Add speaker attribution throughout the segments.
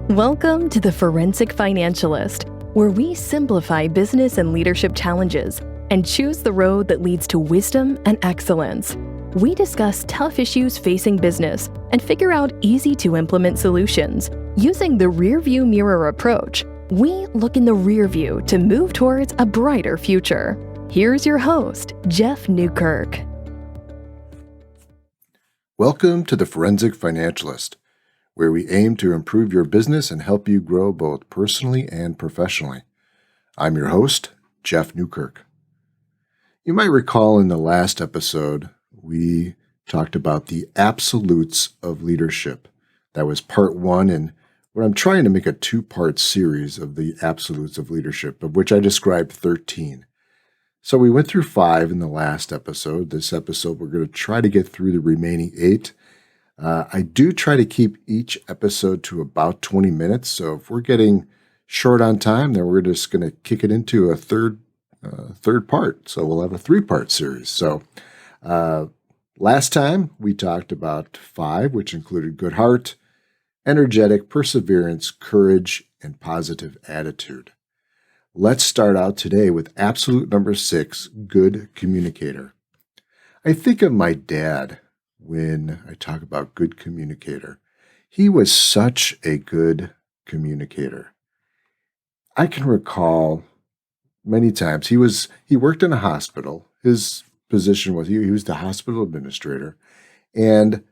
Speaker 1: Welcome to the Forensic Financialist, where we simplify business and leadership challenges and choose the road that leads to wisdom and excellence. We discuss tough issues facing business and figure out easy-to-implement solutions. Using the rearview mirror approach, we look in the rear view to move towards a brighter future. Here's your host, Jeff Newkirk.
Speaker 2: Welcome to the Forensic Financialist, where we aim to improve your business and help you grow both personally and professionally. I'm your host, Jeff Newkirk. You might recall in the last episode, we talked about the absolutes of leadership. That was part one, and what I'm trying to make a two-part series of the absolutes of leadership, of which I described 13. So we went through 5 in the last episode. This episode, we're going to try to get through the remaining 8. I do try to keep each episode to about 20 minutes. So if we're getting short on time, then we're just going to kick it into a third part. So we'll have a 3-part series. So last time we talked about 5, which included good heart, energetic, perseverance, courage, and positive attitude. Let's start out today with absolute number 6, good communicator. I think of my dad when I talk about good communicator. He was such a good communicator. I can recall many times he worked in a hospital. His position was he was the hospital administrator, and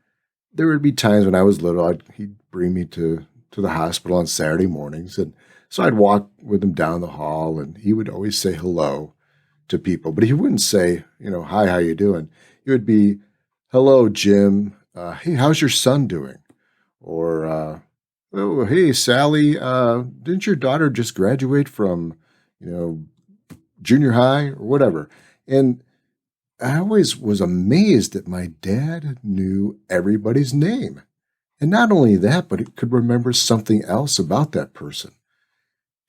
Speaker 2: there would be times when I was little, he'd bring me to the hospital on Saturday mornings, and so I'd walk with him down the hall, and he would always say hello to people, but he wouldn't say, hi, how you doing? It would be, hello, Jim. Hey, how's your son doing? Or, oh, hey, Sally, didn't your daughter just graduate from, junior high or whatever? And I always was amazed that my dad knew everybody's name. And not only that, but he could remember something else about that person.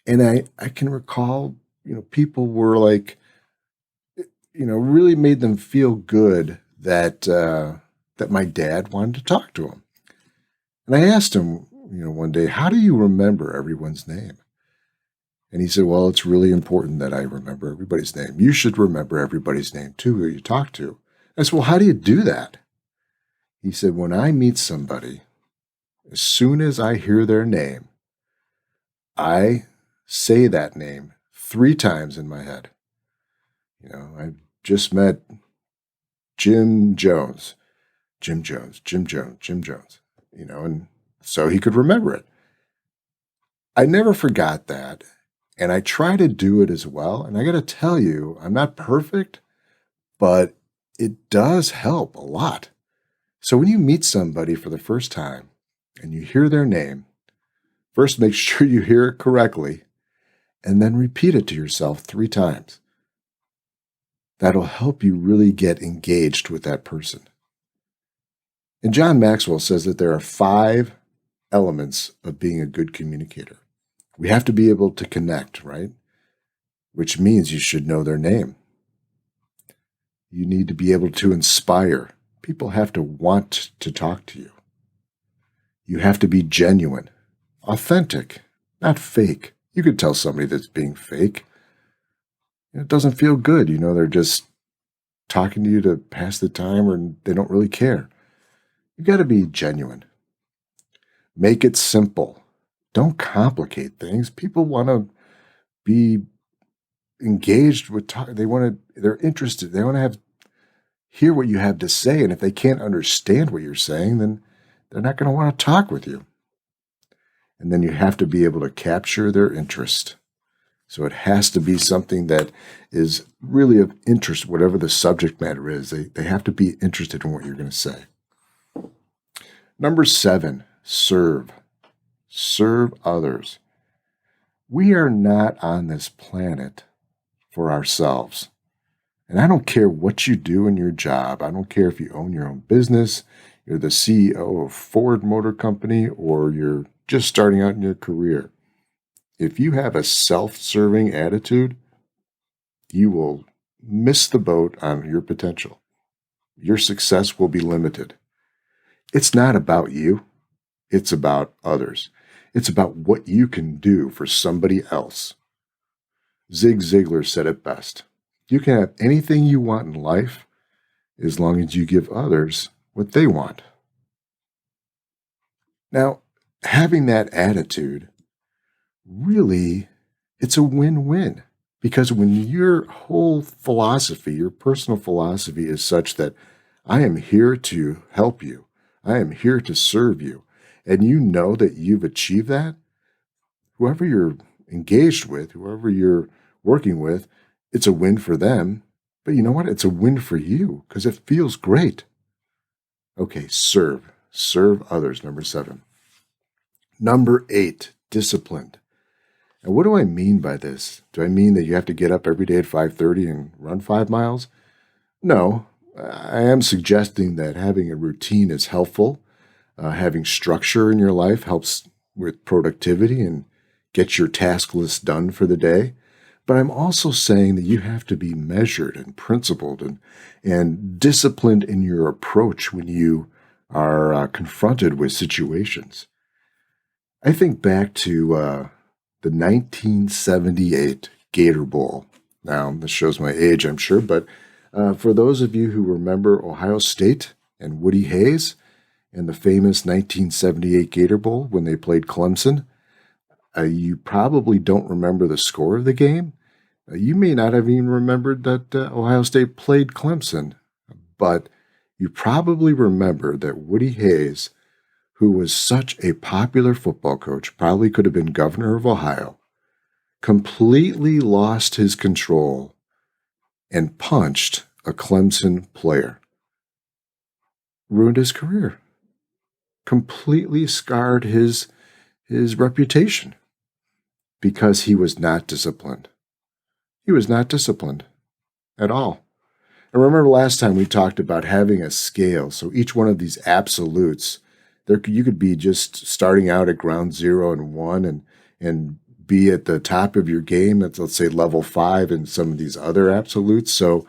Speaker 2: And I can recall, people were like, really made them feel good that my dad wanted to talk to him. And I asked him, one day, how do you remember everyone's name? And he said, well, it's really important that I remember everybody's name. You should remember everybody's name too, who you talk to. I said, well, how do you do that? He said, when I meet somebody, as soon as I hear their name, I say that name 3 times in my head. I just met Jim Jones, Jim Jones, Jim Jones, Jim Jones, and so he could remember it. I never forgot that, and I try to do it as well. And I got to tell you, I'm not perfect, but it does help a lot. So when you meet somebody for the first time and you hear their name, first make sure you hear it correctly, and then repeat it to yourself 3 times. That'll help you really get engaged with that person. And John Maxwell says that there are 5 elements of being a good communicator. We have to be able to connect, right? Which means you should know their name. You need to be able to inspire. People have to want to talk to you. You have to be genuine, authentic, not fake. You could tell somebody that's being fake. It doesn't feel good. They're just talking to you to pass the time, or they don't really care. You got to be genuine. Make it simple. Don't complicate things. People want to be engaged with talk. They're interested. They want to hear what you have to say. And if they can't understand what you're saying, then they're not going to want to talk with you. And then you have to be able to capture their interest. So it has to be something that is really of interest, whatever the subject matter is. They have to be interested in what you're going to say. Number 7, serve. Serve others. We are not on this planet for ourselves. And I don't care what you do in your job. I don't care if you own your own business, you're the CEO of Ford Motor Company, or you're just starting out in your career. If you have a self-serving attitude, you will miss the boat on your potential. Your success will be limited. It's not about you. It's about others. It's about what you can do for somebody else. Zig Ziglar said it best. You can have anything you want in life as long as you give others what they want. Now, having that attitude, really, it's a win-win. Because when your whole philosophy, your personal philosophy is such that I am here to help you, I am here to serve you, and you know that you've achieved that, whoever you're engaged with, whoever you're working with, it's a win for them. But you know what? It's a win for you because it feels great. Okay, serve. Serve others, number 7. Number 8, disciplined. And what do I mean by this? Do I mean that you have to get up every day at 5:30 and run 5 miles? No, I am suggesting that having a routine is helpful. Having structure in your life helps with productivity and get your task list done for the day. But I'm also saying that you have to be measured and principled and disciplined in your approach when you are confronted with situations. I think back to the 1978 Gator Bowl. Now, this shows my age, I'm sure, but for those of you who remember Ohio State and Woody Hayes and the famous 1978 Gator Bowl when they played Clemson, you probably don't remember the score of the game. You may not have even remembered that Ohio State played Clemson, but you probably remember that Woody Hayes, who was such a popular football coach, probably could have been governor of Ohio, completely lost his control and punched a Clemson player. Ruined his career. Completely scarred his reputation because he was not disciplined. He was not disciplined at all. And remember last time we talked about having a scale. So each one of these absolutes, you could be just starting out at ground 0 and 1 and be at the top of your game at, let's say, level 5 in some of these other absolutes. So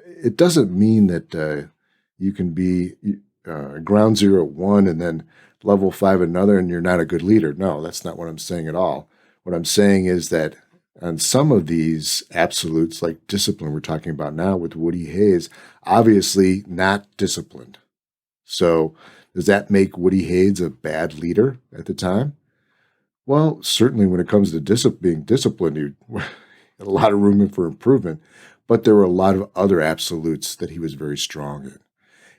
Speaker 2: it doesn't mean that you can be ground 0 at 1 and then level 5 another and you're not a good leader. No, that's not what I'm saying at all. What I'm saying is that on some of these absolutes, like discipline we're talking about now with Woody Hayes, obviously not disciplined. So does that make Woody Hayes a bad leader at the time? Well, certainly when it comes to being disciplined, he had a lot of room for improvement, but there were a lot of other absolutes that he was very strong in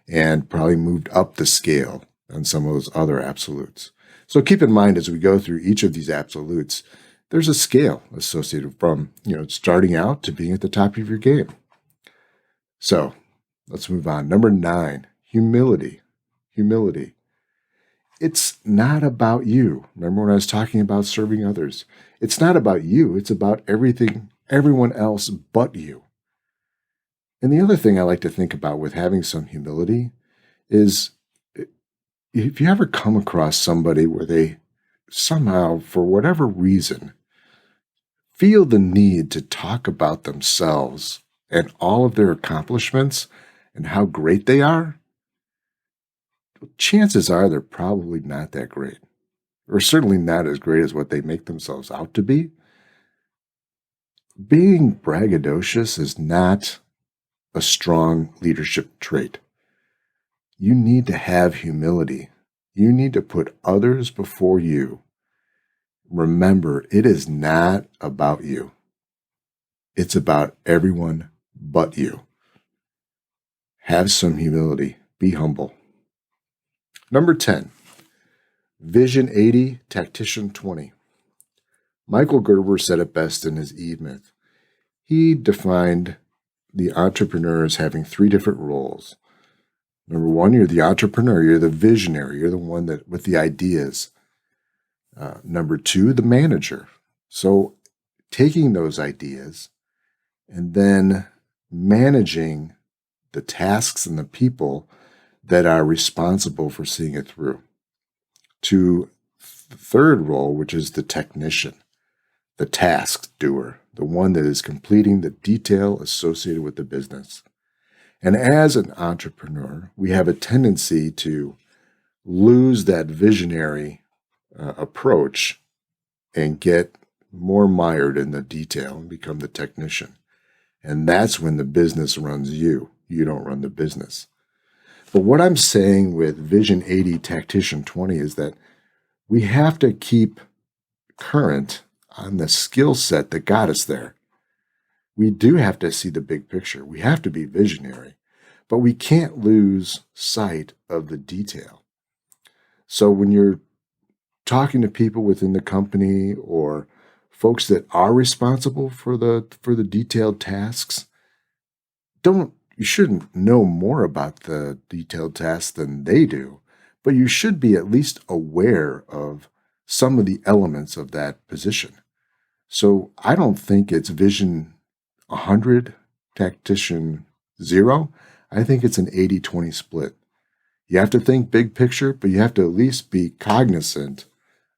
Speaker 2: and probably moved up the scale on some of those other absolutes. So keep in mind as we go through each of these absolutes, there's a scale associated from, starting out to being at the top of your game. So let's move on. Number 9, humility. Humility. It's not about you. Remember when I was talking about serving others? It's not about you. It's about everyone else but you. And the other thing I like to think about with having some humility is if you ever come across somebody where they somehow, for whatever reason, feel the need to talk about themselves and all of their accomplishments and how great they are, chances are they're probably not that great, or certainly not as great as what they make themselves out to be. Being braggadocious is not a strong leadership trait. You need to have humility. You need to put others before you. Remember, it is not about you. It's about everyone but you. Have some humility. Be humble. Number 10, Vision 80, Tactician 20. Michael Gerber said it best in his E-Myth. He defined the entrepreneur as having 3 different roles. Number 1, you're the entrepreneur. You're the visionary. You're the one that with the ideas. Number 2, the manager. So taking those ideas and then managing the tasks and the people that are responsible for seeing it through. To the third role, which is the technician, the task doer, the one that is completing the detail associated with the business. And as an entrepreneur, we have a tendency to lose that visionary approach and get more mired in the detail and become the technician. And that's when the business runs you. You don't run the business. But what I'm saying with Vision 80, Tactician 20 is that we have to keep current on the skill set that got us there. We do have to see the big picture. We have to be visionary, but we can't lose sight of the detail. So when you're talking to people within the company or folks that are responsible for the detailed tasks, you shouldn't know more about the detailed tasks than they do, but you should be at least aware of some of the elements of that position. So I don't think it's Vision 100, Tactician 0. I think it's an 80-20 split. You have to think big picture, but you have to at least be cognizant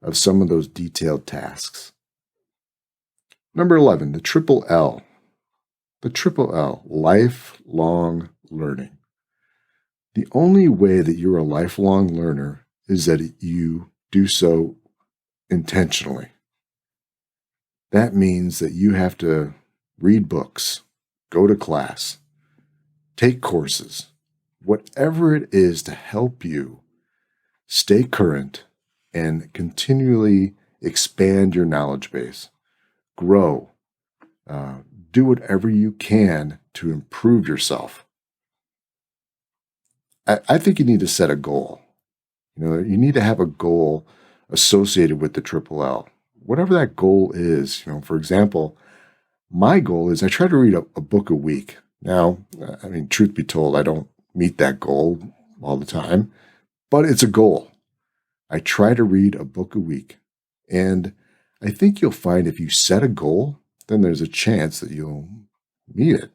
Speaker 2: of some of those detailed tasks. Number 11, the triple L. The triple L, lifelong learning. The only way that you're a lifelong learner is that you do so intentionally. That means that you have to read books, go to class, take courses, whatever it is to help you stay current and continually expand your knowledge base, grow, do whatever you can to improve yourself. I think you need to set a goal. You need to have a goal associated with the triple L. Whatever that goal is, for example, my goal is I try to read a book a week. Now, truth be told, I don't meet that goal all the time, but it's a goal. I try to read a book a week. And I think you'll find if you set a goal, then there's a chance that you'll meet it.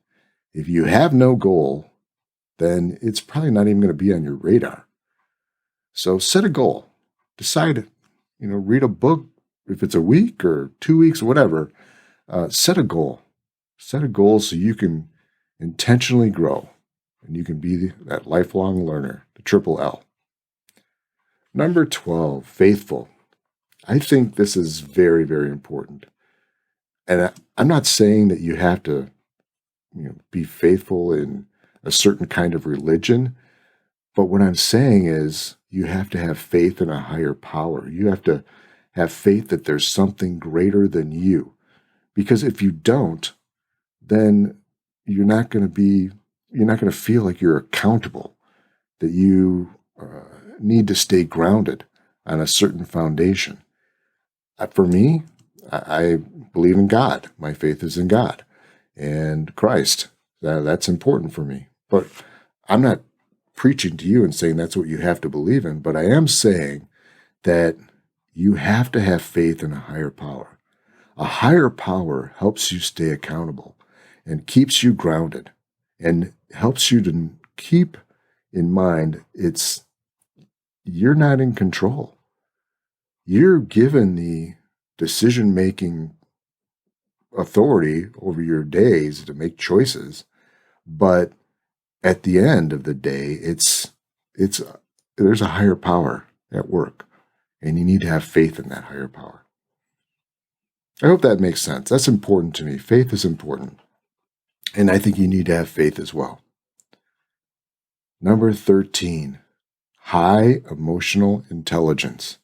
Speaker 2: If you have no goal, then it's probably not even going to be on your radar. So set a goal. Decide, read a book, if it's a week or 2 weeks or whatever. Set a goal. Set a goal so you can intentionally grow and you can be that lifelong learner, the triple L. Number 12, faithful. I think this is very, very important. And I'm not saying that you have to be faithful in a certain kind of religion, but what I'm saying is you have to have faith in a higher power. You have to have faith that there's something greater than you. Because if you don't, then you're not going to feel like you're accountable, that you need to stay grounded on a certain foundation. For me, I believe in God. My faith is in God and Christ. That's important for me. But I'm not preaching to you and saying that's what you have to believe in, but I am saying that you have to have faith in a higher power. A higher power helps you stay accountable and keeps you grounded and helps you to keep in mind you're not in control. You're given the decision-making authority over your days to make choices, but at the end of the day, there's a higher power at work, and you need to have faith in that higher power. I hope that makes sense. That's important to me. Faith is important, and I think you need to have faith as well. Number 13, high emotional intelligence.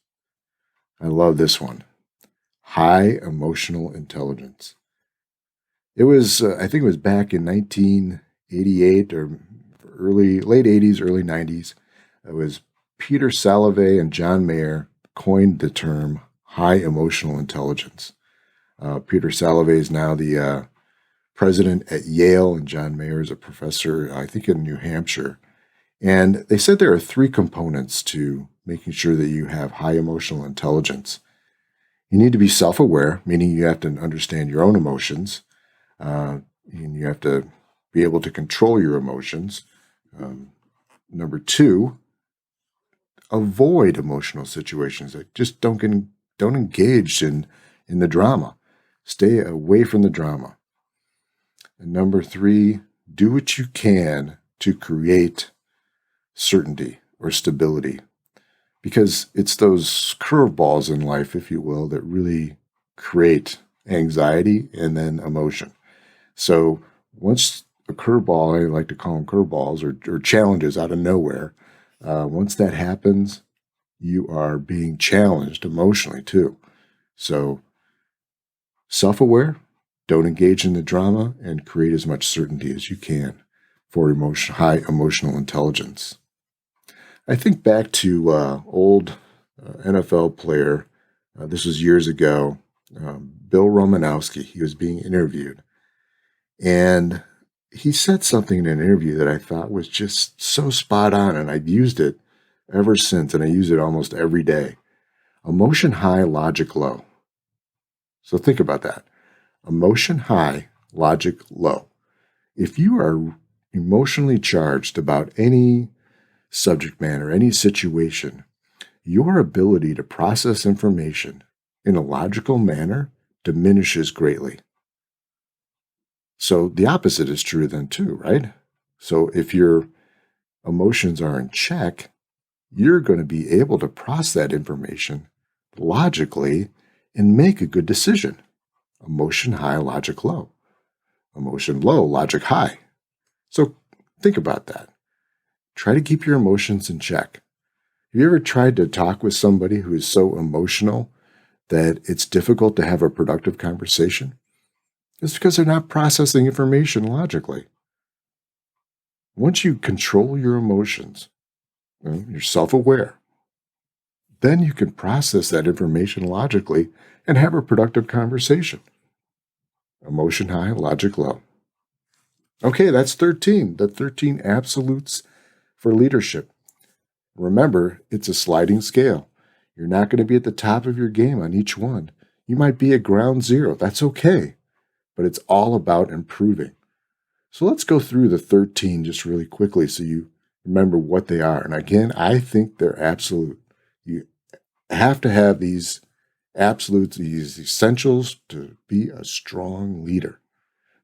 Speaker 2: I love this one. High emotional intelligence. It was, I think it was back in 1988 or late 80s, early 90s. It was Peter Salovey and John Mayer coined the term high emotional intelligence. Peter Salovey is now the president at Yale, and John Mayer is a professor, I think, in New Hampshire. And they said there are 3 components to making sure that you have high emotional intelligence. You need to be self-aware, meaning you have to understand your own emotions. And you have to be able to control your emotions. Number 2, avoid emotional situations. Like just don't engage in the drama. Stay away from the drama. And number 3, do what you can to create certainty or stability. because it's those curveballs in life, if you will, that really create anxiety and then emotion. So once a curveball, I like to call them curveballs or challenges out of nowhere, once that happens, you are being challenged emotionally too. So self-aware, don't engage in the drama, and create as much certainty as you can for high emotional intelligence. I think back to old NFL player, this was years ago, Bill Romanowski. He was being interviewed, and he said something in an interview that I thought was just so spot on, and I've used it ever since, and I use it almost every day. Emotion high, logic low. So think about that. Emotion high, logic low. If you are emotionally charged about any subject matter, any situation, your ability to process information in a logical manner diminishes greatly. So the opposite is true then too, right? So if your emotions are in check, you're going to be able to process that information logically and make a good decision. Emotion high, logic low. Emotion low, logic high. So think about that. Try to keep your emotions in check. Have you ever tried to talk with somebody who is so emotional that it's difficult to have a productive conversation? It's because they're not processing information logically. Once you control your emotions, you're self-aware, then you can process that information logically and have a productive conversation. Emotion high, logic low. Okay, that's 13. The 13 absolutes for leadership. Remember, it's a sliding scale. You're not going to be at the top of your game on each one. You might be at ground zero. That's okay. But it's all about improving. So let's go through the 13 just really quickly so you remember what they are. And again, I think they're absolute. You have to have these absolutes, these essentials to be a strong leader.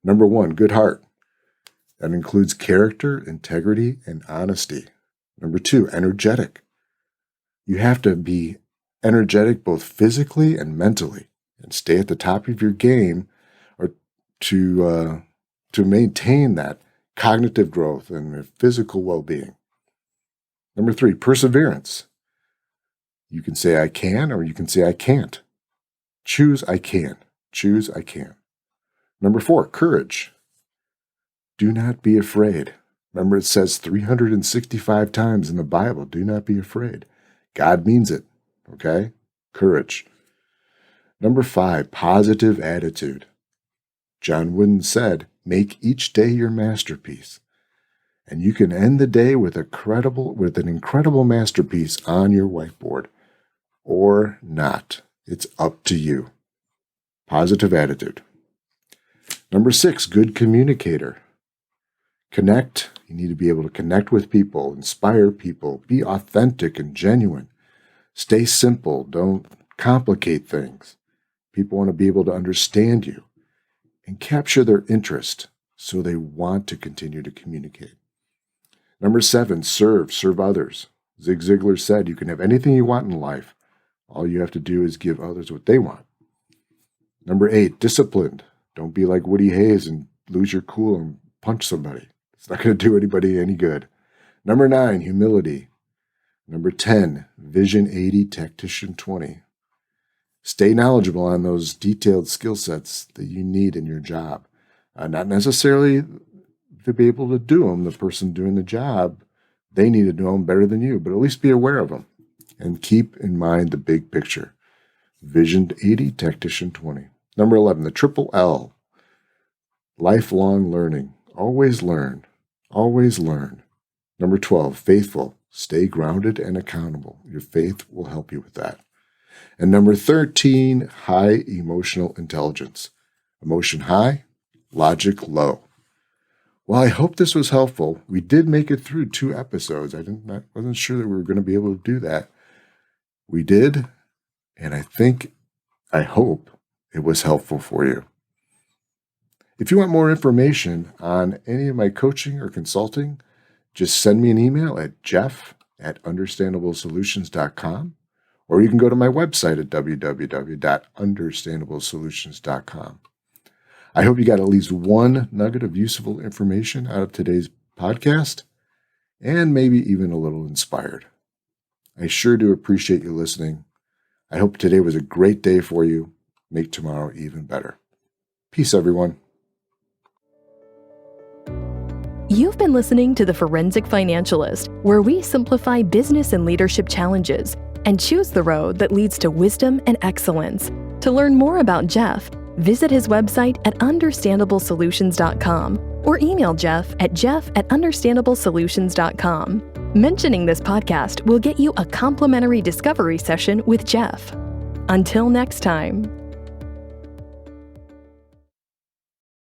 Speaker 2: Number 1, good heart. That includes character, integrity, and honesty. Number 2, energetic. You have to be energetic both physically and mentally and stay at the top of your game or to maintain that cognitive growth and physical well-being. Number 3, perseverance. You can say I can or you can say I can't. Choose I can. Choose I can. Number 4, courage. Do not be afraid. Remember, it says 365 times in the Bible, do not be afraid. God means it, okay? Courage. Number 5, positive attitude. John Wooden said, make each day your masterpiece. And you can end the day with an incredible masterpiece on your whiteboard or not. It's up to you. Positive attitude. Number 6, good communicator. Connect. You need to be able to connect with people, inspire people, be authentic and genuine. Stay simple. Don't complicate things. People want to be able to understand you and capture their interest so they want to continue to communicate. Number 7, serve others. Zig Ziglar said, you can have anything you want in life. All you have to do is give others what they want. Number 8, disciplined. Don't be like Woody Hayes and lose your cool and punch somebody. It's not going to do anybody any good. Number 9, humility. Number 10, vision 80, tactician 20. Stay knowledgeable on those detailed skill sets that you need in your job. Not necessarily to be able to do them. The person doing the job, they need to know them better than you, but at least be aware of them. And keep in mind the big picture. Vision 80, tactician 20. Number 11, the triple L. Lifelong learning. Always learn. Always learn. Number 12, faithful. Stay grounded and accountable. Your faith will help you with that. And number 13, high emotional intelligence. Emotion high, logic low. Well, I hope this was helpful. We did make it through 2 episodes. I wasn't sure that we were going to be able to do that. We did, and I hope it was helpful for you. If you want more information on any of my coaching or consulting, just send me an email at jeff at understandablesolutions.com, or you can go to my website at www.understandablesolutions.com. I hope you got at least one nugget of useful information out of today's podcast, and maybe even a little inspired. I sure do appreciate you listening. I hope today was a great day for you. Make tomorrow even better. Peace, everyone.
Speaker 1: You've been listening to The Forensic Financialist, where we simplify business and leadership challenges and choose the road that leads to wisdom and excellence. To learn more about Jeff, visit his website at understandablesolutions.com or email Jeff at jeff@understandablesolutions.com. Mentioning this podcast will get you a complimentary discovery session with Jeff. Until next time.